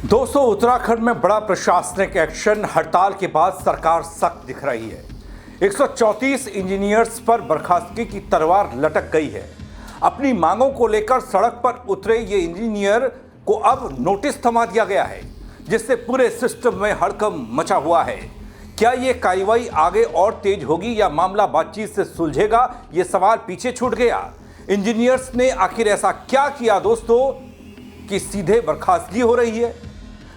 दोस्तों, उत्तराखंड में बड़ा प्रशासनिक एक्शन। हड़ताल के बाद सरकार सख्त दिख रही है। 134 इंजीनियर्स पर बर्खास्तगी की तलवार लटक गई है। अपनी मांगों को लेकर सड़क पर उतरे ये इंजीनियर को अब नोटिस थमा दिया गया है, जिससे पूरे सिस्टम में हड़कंप मचा हुआ है। क्या ये कार्रवाई आगे और तेज होगी या मामला बातचीत से सुलझेगा, ये सवाल पीछे छूट गया। इंजीनियर्स ने आखिर ऐसा क्या किया दोस्तों कि सीधे बर्खास्तगी हो रही है?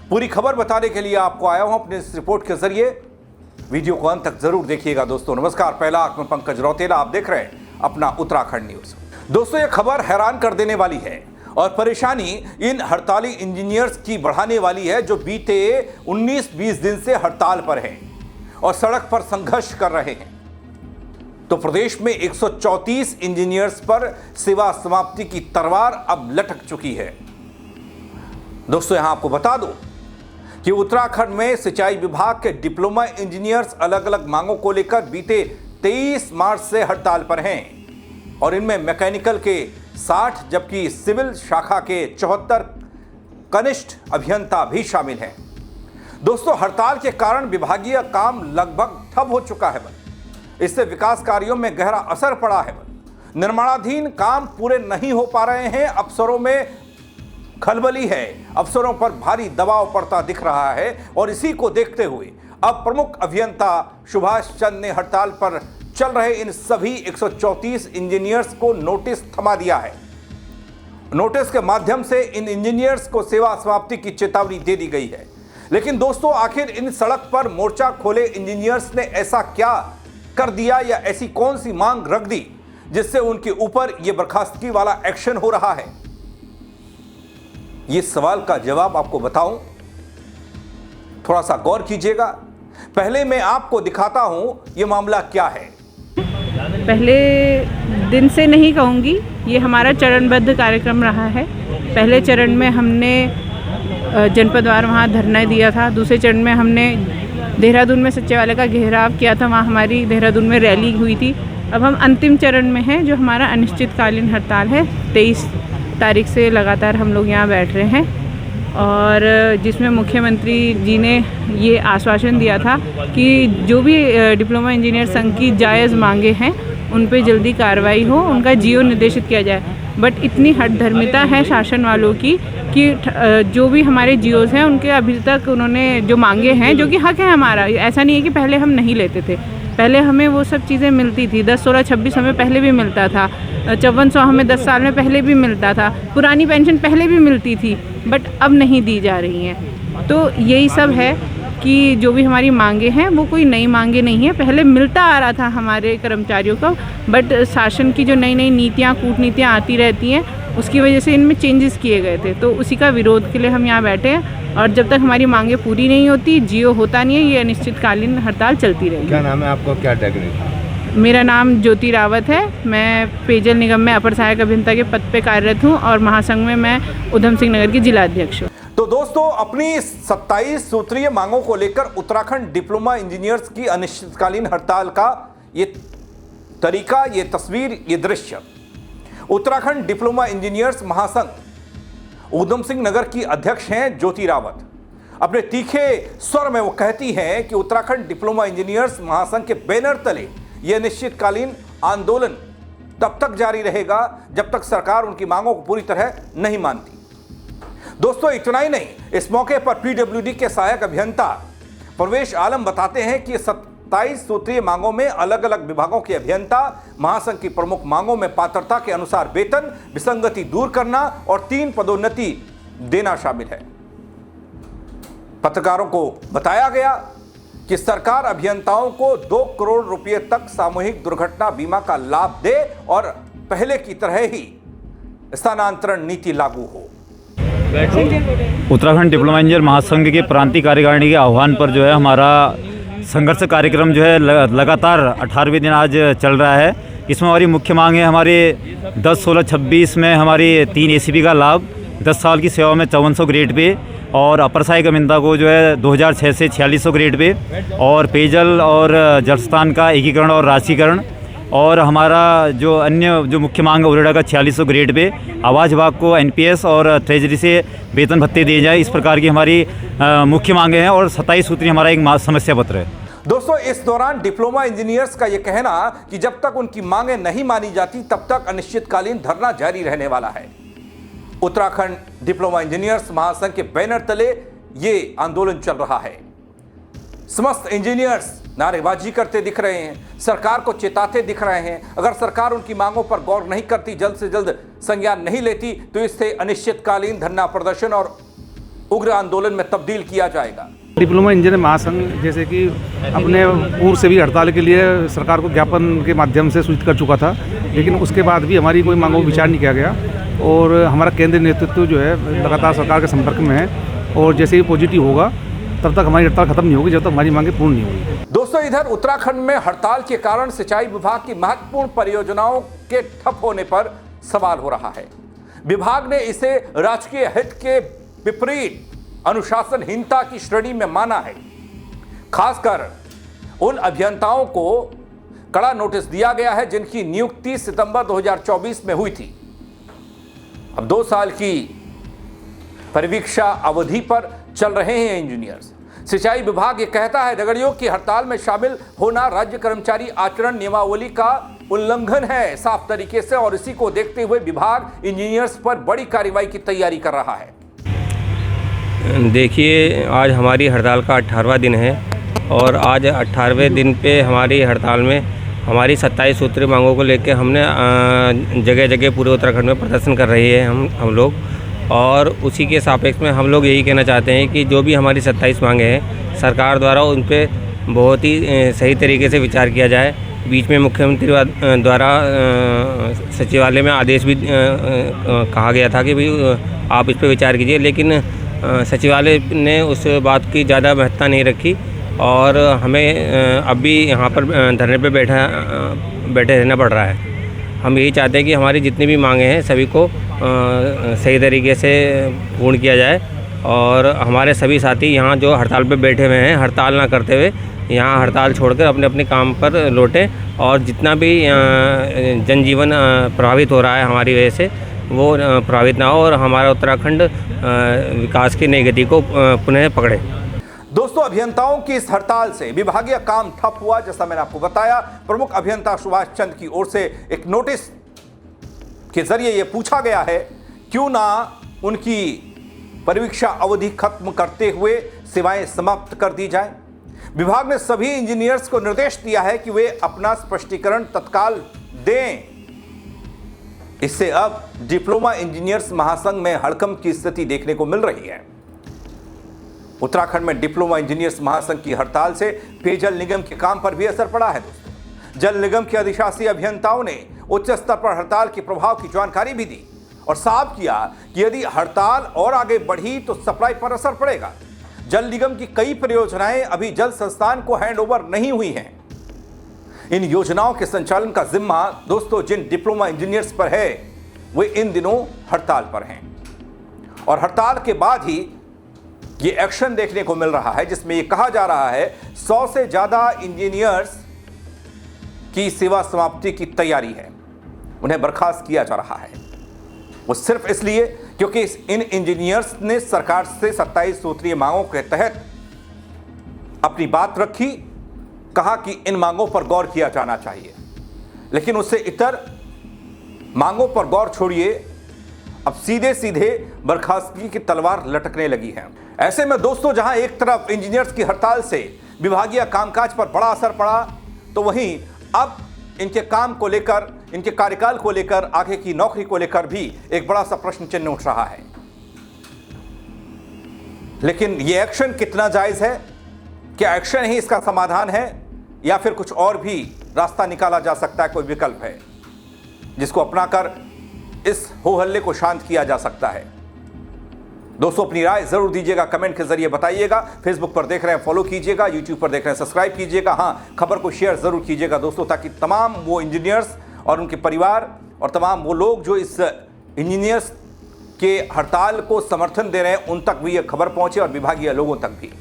पूरी खबर बताने के लिए आपको आया हूं अपने इस रिपोर्ट के जरिए। वीडियो को अंत तक जरूर देखिएगा दोस्तों। नमस्कार, पहला आंख में पंकज रौतेला, आप देख रहे हैं अपना उत्तराखंड न्यूज। दोस्तों, यह खबर हैरान कर देने वाली है और परेशानी इन हड़ताली इंजीनियर्स की बढ़ाने वाली है, जो बीते 19-20 दिन से हड़ताल पर हैं और सड़क पर संघर्ष कर रहे हैं। तो प्रदेश में 134 इंजीनियर्स पर सेवा समाप्ति की तलवार अब लटक चुकी है। दोस्तों, यहां आपको बता दूं कि उत्तराखंड में सिंचाई विभाग के डिप्लोमा इंजीनियर्स अलग अलग मांगों को लेकर बीते 23 मार्च से हड़ताल पर हैं और इनमें मैकेनिकल के 60 जबकि सिविल शाखा के 74 कनिष्ठ अभियंता भी शामिल हैं। दोस्तों, हड़ताल के कारण विभागीय काम लगभग ठप हो चुका है। इससे विकास कार्यों में गहरा असर पड़ा है। निर्माणाधीन काम पूरे नहीं हो पा रहे हैं। अफसरों में खलबली है। अफसरों पर भारी दबाव पड़ता दिख रहा है और इसी को देखते हुए अब प्रमुख अभियंता सुभाष चंद ने हड़ताल पर चल रहे इन सभी 134 इंजीनियर्स को नोटिस थमा दिया है। नोटिस के माध्यम से इन इंजीनियर्स को सेवा समाप्ति की चेतावनी दे दी गई है। लेकिन दोस्तों, आखिर इन सड़क पर मोर्चा खोले इंजीनियर्स ने ऐसा क्या कर दिया या ऐसी कौन सी मांग रख दी जिससे उनके ऊपर यह बर्खास्तगी वाला एक्शन हो रहा है? ये सवाल का जवाब आपको बताऊं, थोड़ा सा गौर कीजिएगा। पहले मैं आपको दिखाता हूं ये मामला क्या है। पहले दिन से नहीं कहूँगी, ये हमारा चरणबद्ध कार्यक्रम रहा है। पहले चरण में हमने जनपदवार वहाँ धरना दिया था। दूसरे चरण में हमने देहरादून में सचिवालय का घेराव किया था, वहाँ हमारी देहरादून में रैली हुई थी। अब हम अंतिम चरण में हैं, जो हमारा अनिश्चितकालीन हड़ताल है। 23 तारीख से लगातार हम लोग यहाँ बैठ रहे हैं और जिसमें मुख्यमंत्री जी ने ये आश्वासन दिया था कि जो भी डिप्लोमा इंजीनियर संघ की जायज़ मांगे हैं उन पे जल्दी कार्रवाई हो, उनका जियो निर्देशित किया जाए। बट इतनी हठधर्मिता है शासन वालों की कि जो भी हमारे जियोज़ हैं उनके अभी तक उन्होंने जो मांगे हैं, जो कि हक है हमारा, ऐसा नहीं है कि पहले हम नहीं लेते थे। पहले हमें वो सब चीज़ें मिलती थी। 10, 16, 26 हमें पहले भी मिलता था। 5400 हमें 10 साल में पहले भी मिलता था। पुरानी पेंशन पहले भी मिलती थी, बट अब नहीं दी जा रही हैं। तो यही सब है कि जो भी हमारी मांगे हैं वो कोई नई मांगे नहीं है, पहले मिलता आ रहा था हमारे कर्मचारियों को। बट शासन की जो नई नई नीतियाँ, कूटनीतियाँ आती रहती हैं, उसकी वजह से इनमें चेंजेस किए गए थे। तो उसी का विरोध के लिए हम यहाँ बैठे हैं और जब तक हमारी मांगे पूरी नहीं होती, जियो होता नहीं है, ये अनिश्चितकालीन हड़ताल चलती रहेगी। क्या नाम है आपको, क्या टेक्निक? मेरा नाम ज्योति रावत है। मैं पेयजल निगम में अपर सहायक अभियंता के पद पे कार्यरत हूँ और महासंघ में मैं उधम सिंह नगर की जिला अध्यक्ष हूँ। तो दोस्तों, अपनी 27 सूत्रीय मांगों को लेकर उत्तराखंड डिप्लोमा इंजीनियर्स की अनिश्चितकालीन हड़ताल का ये तरीका, ये तस्वीर, ये दृश्य। उत्तराखंड डिप्लोमा इंजीनियर्स महासंघ उधम सिंह नगर की अध्यक्ष हैं ज्योति रावत। अपने तीखे स्वर में वो कहती हैं कि उत्तराखंड डिप्लोमा इंजीनियर्स महासंघ के बैनर तले यह अनिश्चितकालीन आंदोलन तब तक जारी रहेगा जब तक सरकार उनकी मांगों को पूरी तरह नहीं मानती। दोस्तों, इतना ही नहीं, इस मौके पर पीडब्ल्यूडी के सहायक अभियंता प्रवेश आलम बताते हैं कि 27 सूत्रीय मांगों में अलग अलग विभागों के अभियंता महासंघ की प्रमुख मांगों में पात्रता के अनुसार वेतन विसंगति दूर करना और 3 पदोन्नति देना शामिल है। पत्रकारों को बताया गया कि सरकार अभियंताओं को 2 करोड़ रुपए तक सामूहिक दुर्घटना बीमा का लाभ दे और पहले की तरह ही स्थानांतरण नीति लागू हो। उत्तराखंड डिप्लोमा इंजीनियर महासंघ के प्रांतीय कार्यकारिणी के आह्वान पर जो है हमारा संघर्ष कार्यक्रम जो है लगातार 18वें दिन आज चल रहा है। इसमें हमारी मुख्य मांग है, हमारे 10, 16, 26 में हमारी 3 ACP का लाभ, 10 साल की सेवा में 5400 ग्रेड पे और अपर सहायक अभियंता को जो है 2006 से 4600 ग्रेड पे और पेयजल और जलस्थान का एकीकरण और राशीकरण और हमारा जो अन्य जो मुख्य मांग है उरेडा का 4600 ग्रेड पे आवास विभाग को एनपीएस और ट्रेजरी से वेतन भत्ते दिए जाए, इस प्रकार की हमारी मुख्य मांगे हैं और 27 सूत्री हमारा एक समस्या पत्र है। दोस्तों, इस दौरान डिप्लोमा इंजीनियर्स का यह कहना कि जब तक उनकी मांगें नहीं मानी जाती तब तक अनिश्चितकालीन धरना जारी रहने वाला है। उत्तराखंड डिप्लोमा इंजीनियर्स महासंघ के बैनर तले ये आंदोलन चल रहा है। समस्त इंजीनियर्स नारेबाजी करते दिख रहे हैं, सरकार को चेताते दिख रहे हैं। अगर सरकार उनकी मांगों पर गौर नहीं करती, जल्द से जल्द संज्ञान नहीं लेती, तो इससे अनिश्चितकालीन धरना प्रदर्शन और उग्र आंदोलन में तब्दील किया जाएगा। डिप्लोमा इंजीनियर महासंघ जैसे कि अपने पूर्व से भी हड़ताल के लिए सरकार को ज्ञापन के माध्यम से सूचित कर चुका था, लेकिन उसके बाद भी हमारी कोई मांगों पर विचार नहीं किया गया और हमारा केंद्रीय नेतृत्व जो है लगातार सरकार के संपर्क में है और जैसे ही पॉजिटिव होगा तब तक हमारी हड़ताल खत्म नहीं होगी, जब तक हमारी मांगें पूर्ण नहीं होगी। दोस्तों, इधर उत्तराखंड में हड़ताल के कारण सिंचाई विभाग की महत्वपूर्ण परियोजनाओं के ठप होने पर सवाल हो रहा है। विभाग ने इसे राजकीय हित के विपरीत अनुशासनहीनता की श्रेणी में माना है। खासकर उन अभियंताओं को कड़ा नोटिस दिया गया है जिनकी नियुक्ति सितंबर 2024 में हुई थी। अब 2 साल की परिवीक्षा अवधि पर चल रहे हैं इंजीनियर्स। सिंचाई विभाग ये कहता है रगड़ियों की हड़ताल में शामिल होना राज्य कर्मचारी आचरण नियमावली का उल्लंघन है साफ तरीके से, और इसी को देखते हुए विभाग इंजीनियर्स पर बड़ी कार्रवाई की तैयारी कर रहा है। देखिए, आज हमारी हड़ताल का 18वां दिन है और आज 18वें दिन पे हमारी हड़ताल में हमारी 27 सूत्री मांगों को लेकर हमने जगह जगह पूरे उत्तराखंड में प्रदर्शन कर रही है हम लोग, और उसी के सापेक्ष में हम लोग यही कहना चाहते हैं कि जो भी हमारी 27 मांगे हैं सरकार द्वारा उन पे बहुत ही सही तरीके से विचार किया जाए। बीच में मुख्यमंत्री द्वारा सचिवालय में आदेश भी कहा गया था कि भाई आप इस पर विचार कीजिए, लेकिन सचिवालय ने उस बात की ज़्यादा महत्ता नहीं रखी और हमें अब भी यहाँ पर धरने पे बैठे रहना पड़ रहा है। हम यही चाहते हैं कि हमारी जितनी भी मांगे हैं सभी को सही तरीके से पूर्ण किया जाए और हमारे सभी साथी यहाँ जो हड़ताल पे बैठे हुए हैं हड़ताल ना करते हुए यहाँ हड़ताल छोड़कर अपने अपने काम पर लौटें और जितना भी जनजीवन प्रभावित हो रहा है हमारी वजह से वो प्रभावित ना हो और हमारा उत्तराखंड विकास की नई गति को पुनः पकड़े। दोस्तों, अभियंताओं की इस हड़ताल से विभागीय काम ठप हुआ। जैसा मैंने आपको बताया, प्रमुख अभियंता सुभाष चंद की ओर से एक नोटिस के जरिए यह पूछा गया है क्यों ना उनकी परिवीक्षा अवधि खत्म करते हुए सेवाएं समाप्त कर दी जाए। विभाग ने सभी इंजीनियर्स को निर्देश दिया है कि वे अपना स्पष्टीकरण तत्काल दें। इससे अब डिप्लोमा इंजीनियर्स महासंघ में हड़कंप की स्थिति देखने को मिल रही है। उत्तराखंड में डिप्लोमा इंजीनियर्स महासंघ की हड़ताल से पेयजल निगम के काम पर भी असर पड़ा है। दोस्तों, जल निगम के अधिशासी अभियंताओं ने उच्च स्तर पर हड़ताल के प्रभाव की जानकारी भी दी और साफ किया कि यदि हड़ताल और आगे बढ़ी तो सप्लाई पर असर पड़ेगा। जल निगम की कई परियोजनाएं अभी जल संस्थान को हैंडओवर नहीं हुई हैं। इन योजनाओं के संचालन का जिम्मा दोस्तों जिन डिप्लोमा इंजीनियर्स पर है वे इन दिनों हड़ताल पर हैं और हड़ताल के बाद ही ये एक्शन देखने को मिल रहा है जिसमें ये कहा जा रहा है 100 से ज्यादा इंजीनियर्स की सेवा समाप्ति की तैयारी है, उन्हें बर्खास्त किया जा रहा है। वो सिर्फ इसलिए क्योंकि इन इंजीनियर्स ने सरकार से 27 सूत्रीय मांगों के तहत अपनी बात रखी, कहा कि इन मांगों पर गौर किया जाना चाहिए, लेकिन उससे इतर मांगों पर गौर छोड़िए, अब सीधे सीधे बर्खास्तगी की तलवार लटकने लगी है। ऐसे में दोस्तों, जहां एक तरफ इंजीनियर्स की हड़ताल से विभागीय कामकाज पर बड़ा असर पड़ा, तो वहीं अब इनके काम को लेकर, इनके कार्यकाल को लेकर, आगे की नौकरी को लेकर भी एक बड़ा सा प्रश्न चिन्ह उठ रहा है। लेकिन यह एक्शन कितना जायज है? क्या एक्शन ही इसका समाधान है या फिर कुछ और भी रास्ता निकाला जा सकता है, कोई विकल्प है जिसको अपनाकर इस हो हल्ले को शांत किया जा सकता है? दोस्तों, अपनी राय जरूर दीजिएगा, कमेंट के जरिए बताइएगा। फेसबुक पर देख रहे हैं फॉलो कीजिएगा, यूट्यूब पर देख रहे हैं सब्सक्राइब कीजिएगा। हाँ, खबर को शेयर जरूर कीजिएगा दोस्तों, ताकि तमाम वो इंजीनियर्स और उनके परिवार और तमाम वो लोग जो इस इंजीनियर्स के हड़ताल को समर्थन दे रहे हैं उन तक भी यह खबर पहुंचे और विभागीय लोगों तक भी।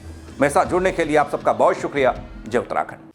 मेरे साथ जुड़ने के लिए आप सबका बहुत शुक्रिया। जय उत्तराखंड।